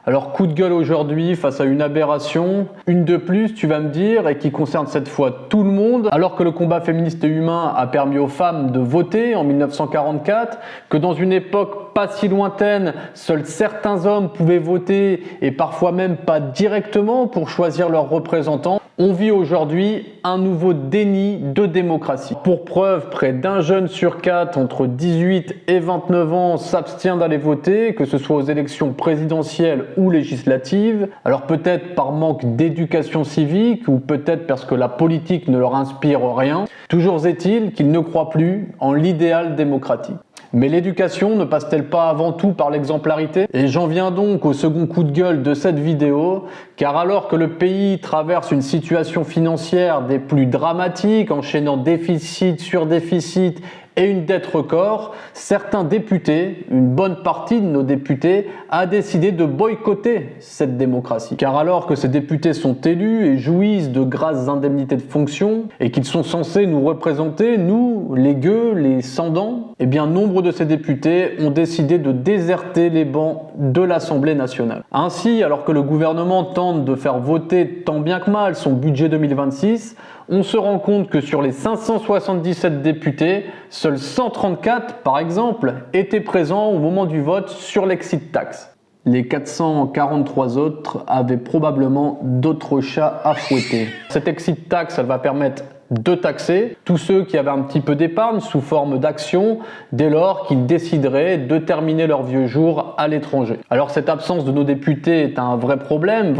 Alors coup de gueule aujourd'hui face à une aberration, une de plus tu vas me dire, et qui concerne cette fois tout le monde, alors que le combat féministe et humain a permis aux femmes de voter en 1944, que dans une époque pas si lointaine, seuls certains hommes pouvaient voter et parfois même pas directement pour choisir leurs représentants, on vit aujourd'hui un nouveau déni de démocratie. Pour preuve, près d'un jeune sur 4 entre 18 et 29 ans s'abstient d'aller voter, que ce soit aux élections présidentielles ou législatives. Alors peut-être par manque d'éducation civique ou peut-être parce que la politique ne leur inspire rien. Toujours est-il qu'ils ne croient plus en l'idéal démocratique. Mais l'éducation ne passe-t-elle pas avant tout par l'exemplarité? Et j'en viens donc au second coup de gueule de cette vidéo, car alors que le pays traverse une situation financière des plus dramatiques, enchaînant déficit sur déficit et une dette record, certains députés, une bonne partie de nos députés, a décidé de boycotter cette démocratie. Car alors que ces députés sont élus et jouissent de grasses indemnités de fonction, et qu'ils sont censés nous représenter, nous, les gueux, les sans-dents, eh bien nombre de ces députés ont décidé de déserter les bancs de l'Assemblée nationale. Ainsi, alors que le gouvernement tente de faire voter tant bien que mal son budget 2026, on se rend compte que sur les 577 députés, seuls 134, par exemple, étaient présents au moment du vote sur l'exit tax. Les 443 autres avaient probablement d'autres chats à fouetter. Cette exit tax, elle va permettre de taxer tous ceux qui avaient un petit peu d'épargne sous forme d'actions dès lors qu'ils décideraient de terminer leur vieux jour à l'étranger. Alors cette absence de nos députés est un vrai problème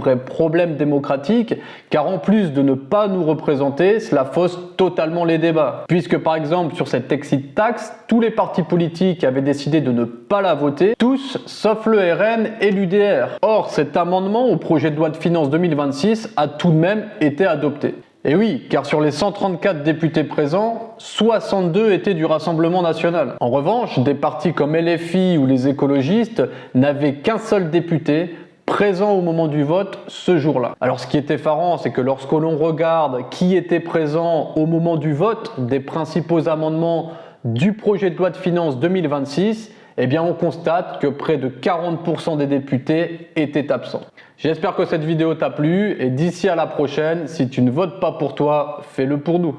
démocratique, car en plus de ne pas nous représenter, cela fausse totalement les débats. Puisque par exemple sur cette exit tax, tous les partis politiques avaient décidé de ne pas la voter, tous sauf le RN et l'UDR. Or cet amendement au projet de loi de finances 2026 a tout de même été adopté. Et oui, car sur les 134 députés présents, 62 étaient du Rassemblement national. En revanche, des partis comme LFI ou les écologistes n'avaient qu'un seul député présent au moment du vote ce jour-là. Alors ce qui est effarant, c'est que lorsque l'on regarde qui était présent au moment du vote des principaux amendements du projet de loi de finances 2026, eh bien on constate que près de 40% des députés étaient absents. J'espère que cette vidéo t'a plu et d'ici à la prochaine, si tu ne votes pas pour toi, fais-le pour nous.